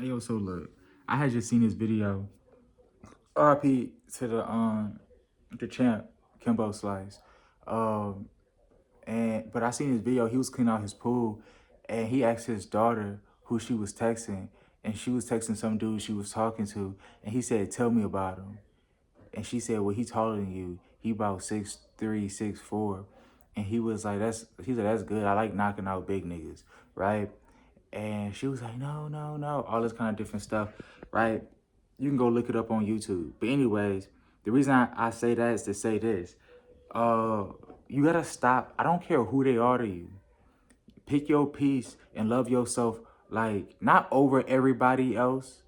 Hey, yo, so look, I had just seen this video. RP to the champ, Kimbo Slice. Um, but I seen this video. He was cleaning out his pool, and he asked his daughter who she was texting, and she was texting some dude she was talking to, and he said, "Tell me about him." And she said, "Well, he taller than you. He about 6'3", 6'4", and he was like, "That's." He said, "That's good. I like knocking out big niggas, right?" And she was like, "No, no, no," all this kind of different stuff, right? You can go look it up on YouTube. But anyways, the reason I say that is to say this. Uh, you gotta stop. I don't care who they are to you. Pick your piece and love yourself, like not over everybody else.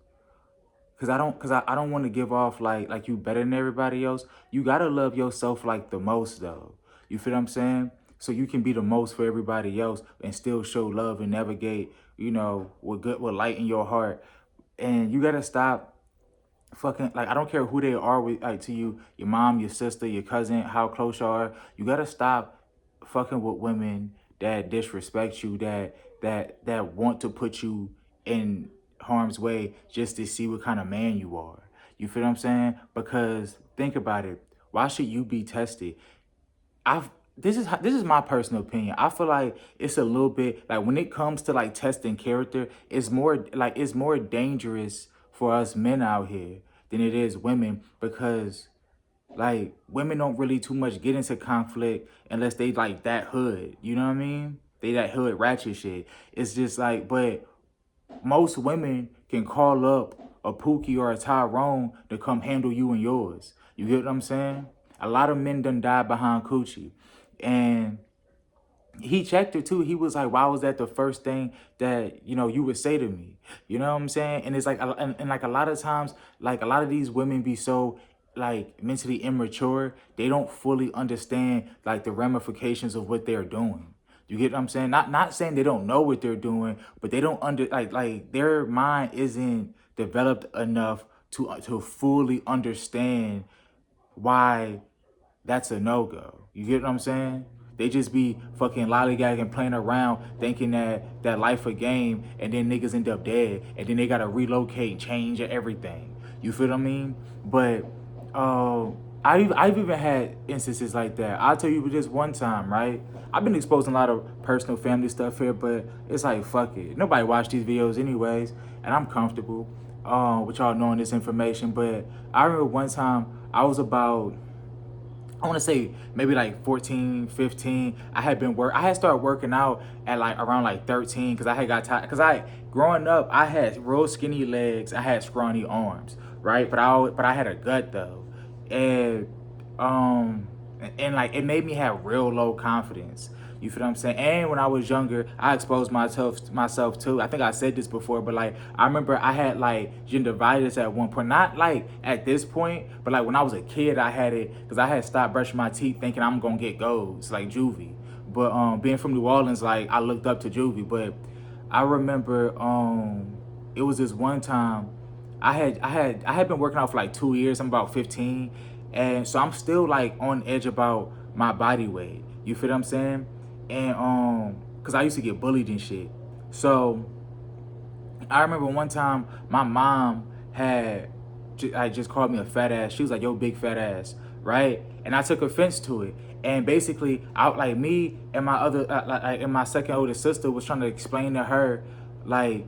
Cause I don't want to give off like you better than everybody else. You gotta love yourself like the most though. You feel what I'm saying? So you can be the most for everybody else and still show love and navigate, with light in your heart. And you gotta stop fucking, like, I don't care who they are with, like, to you, your mom, your sister, your cousin, how close you are. You gotta stop fucking with women that disrespect you, that want to put you in harm's way just to see what kind of man you are. You feel what I'm saying? Because think about it. Why should you be tested? I've this is my personal opinion. I feel like it's a little bit like when it comes to like testing character, it's more dangerous for us men out here than it is women, because like women don't really too much get into conflict unless they like that hood. You know what I mean? They that hood ratchet shit. It's just like, but most women can call up a Pookie or a Tyrone to come handle you and yours. You get what I'm saying? A lot of men done died behind coochie. And he checked her too. He was like, "Why was that the first thing that you would say to me?" You know what I'm saying? And it's like, and like a lot of times, like a lot of these women be so like mentally immature, they don't fully understand like the ramifications of what they're doing. You get what I'm saying? Not saying they don't know what they're doing, but they don't like their mind isn't developed enough to fully understand why that's a no-go. You get what I'm saying? They just be fucking lollygagging, playing around, thinking that life a game, and then niggas end up dead, and then they gotta relocate, change everything. You feel what I mean? But uh, I've even had instances like that. I'll tell you this one time, right? I've been exposing a lot of personal family stuff here, but it's like, fuck it. Nobody watch these videos anyways, and I'm comfortable with y'all knowing this information. But I remember one time I was about, I want to say maybe like 14, 15. I had started working out at like around like 13, because I had got tired. Because growing up, I had real skinny legs. I had scrawny arms, right? But I had a gut though. And, um, and like it made me have real low confidence. You feel what I'm saying? And when I was younger, I exposed myself too. I think I said this before, but like I remember I had like gingivitis at one point. Not like at this point, but like when I was a kid, I had it because I had stopped brushing my teeth, thinking I'm gonna get golds like juvie. But being from New Orleans, like I looked up to juvie. But I remember it was this one time I had been working out for like 2 years. I'm about 15, and so I'm still like on edge about my body weight. You feel what I'm saying? And cause I used to get bullied and shit. So I remember one time my mom had just called me a fat ass. She was like, "Yo, big fat ass," right? And I took offense to it. And basically, I like me and my other and my second oldest sister was trying to explain to her like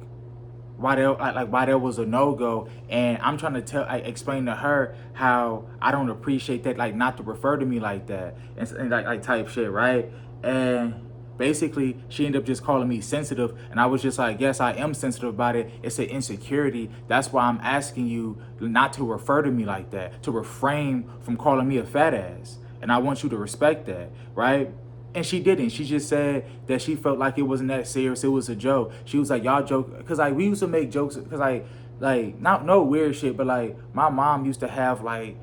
why there was a no-go, and I'm trying to explain to her how I don't appreciate that, like not to refer to me like that, and like type shit, right? And basically she ended up just calling me sensitive, and I was just like, yes, I am sensitive about it. It's an insecurity. That's why I'm asking you not to refer to me like that, to refrain from calling me a fat ass, and I want you to respect that, right? And she didn't. She just said that she felt like it wasn't that serious. It was a joke. She was like, "Y'all joke," because like we used to make jokes, because like not no weird shit, but like my mom used to have like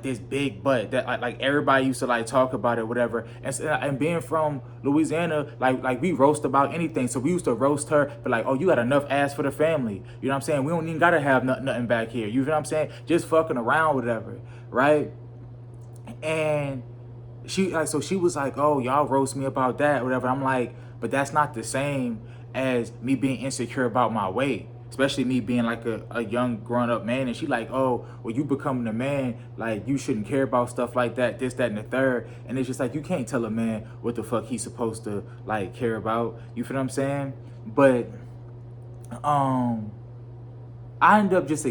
this big butt that like everybody used to like talk about it, whatever. And being from Louisiana, like we roast about anything. So we used to roast her, but like, "Oh, you got enough ass for the family." You know what I'm saying? We don't even gotta have nothing back here. You know what I'm saying? Just fucking around, whatever, right? And she was like, "Oh, y'all roast me about that, whatever." I'm like, but that's not the same as me being insecure about my weight. especially me being like a young grown up man. And she like, oh, well, you becoming a man, like you shouldn't care about stuff like that, this, that, and the third. And it's just like, you can't tell a man what the fuck he's supposed to like care about. You feel what I'm saying? But um I end up just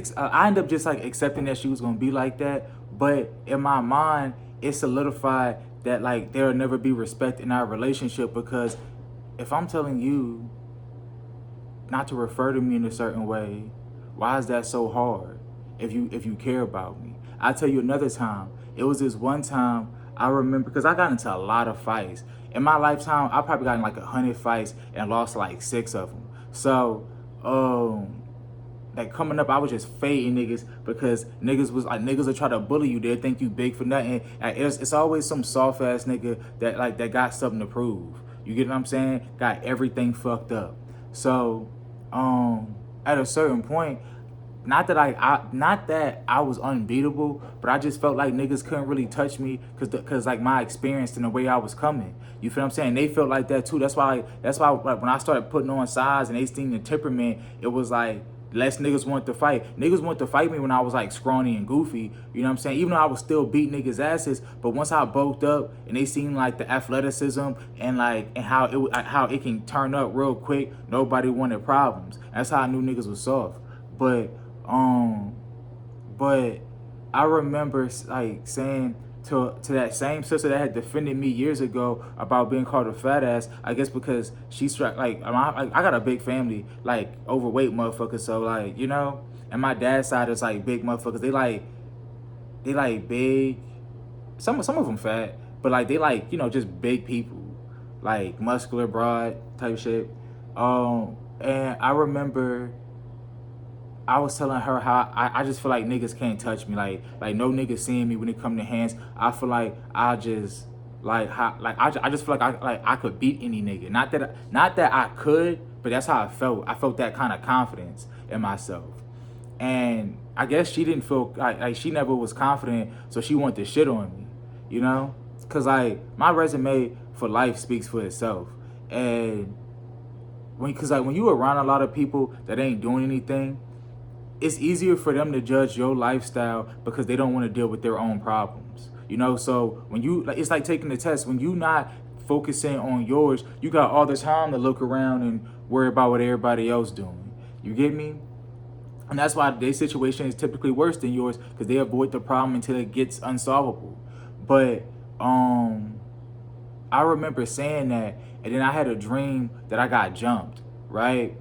like accepting that she was gonna be like that. But in my mind, it solidified that like there'll never be respect in our relationship, because if I'm telling you not to refer to me in a certain way, why is that so hard? If you care about me, I'll tell you another time. It was this one time I remember, because I got into a lot of fights in my lifetime. I probably got in like 100 fights and lost like 6 of them. So like coming up, I was just fading niggas, because niggas will try to bully you. They think you big for nothing. And it's always some soft ass nigga that got something to prove. You get what I'm saying? Got everything fucked up. So at a certain point, not that I was unbeatable, but I just felt like niggas couldn't really touch me, cause like my experience and the way I was coming. You feel what I'm saying? They felt like that too. That's why like, when I started putting on size and they seen the temperament, it was like less niggas want to fight. Niggas want to fight me when I was like scrawny and goofy. You know what I'm saying? Even though I was still beat niggas' asses, but once I bulked up and they seen like the athleticism and how it can turn up real quick, nobody wanted problems. That's how I knew niggas was soft. But but I remember like saying to that same sister that had defended me years ago about being called a fat ass, I guess because she struck like I got a big family, like overweight motherfuckers, so like, you know, and my dad's side is like big motherfuckers. They like big, some of them fat, but like they like, you know, just big people, like muscular, broad type shit. And I remember I was telling her how I just feel like niggas can't touch me. Like no niggas seeing me when it come to hands. I feel like I just I just feel like I could beat any nigga. Not that I could, but that's how I felt. I felt that kind of confidence in myself. And I guess she didn't feel like she never was confident, so she wanted to shit on me, you know? Cause like my resume for life speaks for itself. And when you around a lot of people that ain't doing anything, it's easier for them to judge your lifestyle because they don't want to deal with their own problems. You know, so when you like, it's like taking the test. When you not focusing on yours, you got all the time to look around and worry about what everybody else doing. You get me? And that's why their situation is typically worse than yours, because they avoid the problem until it gets unsolvable. But I remember saying that, and then I had a dream that I got jumped, right?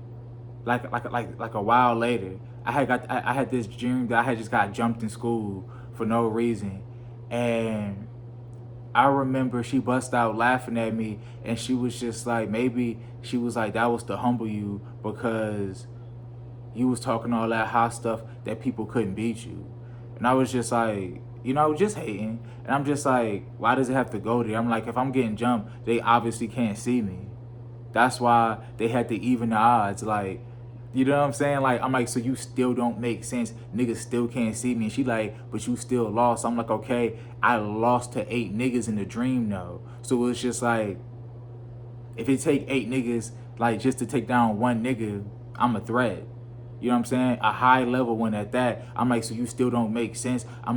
Like a while later, I had this dream that I had just got jumped in school for no reason. And I remember she bust out laughing at me, and she was just like, maybe she was like, that was to humble you, because you was talking all that hot stuff that people couldn't beat you. And I was just like, you know, just hating. And I'm just like, why does it have to go there? I'm like, if I'm getting jumped, they obviously can't see me. That's why they had to even the odds. Like, you know what I'm saying? Like, I'm like, so you still don't make sense. Niggas still can't see me. And she like, but you still lost. I'm like, okay, I lost to 8 niggas in the dream though. So it's just like, if it take 8 niggas, like just to take down one nigga, I'm a threat. You know what I'm saying? A high level one at that. I'm like, so you still don't make sense. I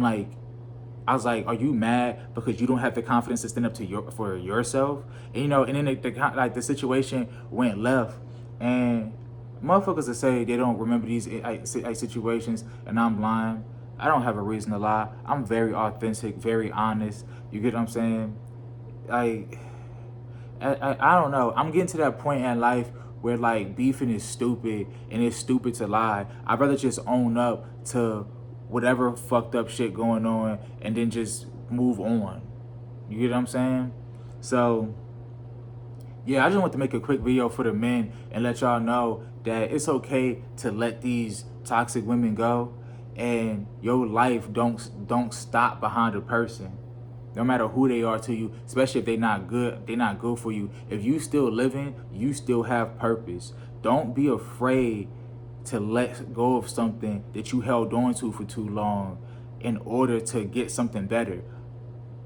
was like, are you mad because you don't have the confidence to stand up to for yourself? And you know, and then the situation went left, and motherfuckers that say they don't remember these situations, and I'm lying. I don't have a reason to lie. I'm very authentic, very honest. You get what I'm saying? Like, I don't know. I'm getting to that point in life where like beefing is stupid, and it's stupid to lie. I'd rather just own up to whatever fucked up shit going on and then just move on. You get what I'm saying? So yeah, I just want to make a quick video for the men and let y'all know that it's okay to let these toxic women go, and your life don't stop behind a person. No matter who they are to you, especially if they're not good for you. If you still living, you still have purpose. Don't be afraid to let go of something that you held on to for too long in order to get something better.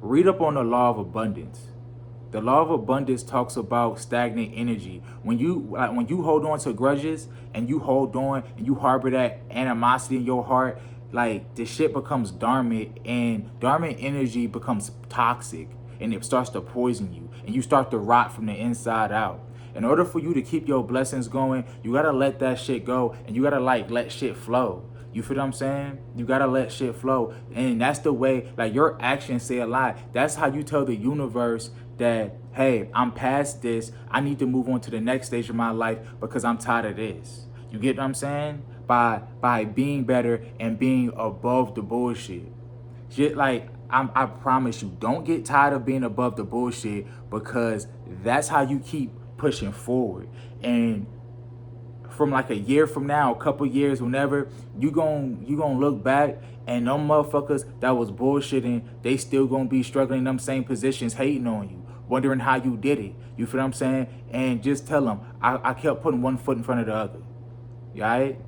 Read up on the law of abundance. The law of abundance talks about stagnant energy. When you hold on to grudges and you hold on and you harbor that animosity in your heart, like the shit becomes dormant, and dormant energy becomes toxic, and it starts to poison you, and you start to rot from the inside out. In order for you to keep your blessings going, you gotta let that shit go, and you gotta like let shit flow. You feel what I'm saying? You gotta let shit flow. And that's the way, like your actions say a lot. That's how you tell the universe that, hey, I'm past this. I need to move on to the next stage of my life because I'm tired of this. You get what I'm saying? By being better and being above the bullshit. Shit, like I promise you, don't get tired of being above the bullshit, because that's how you keep pushing forward. And from like a year from now, a couple years, whenever, you gonna look back, and them motherfuckers that was bullshitting, they still gonna be struggling in them same positions, hating on you, wondering how you did it. You feel what I'm saying? And just tell them, I kept putting one foot in front of the other. You alright?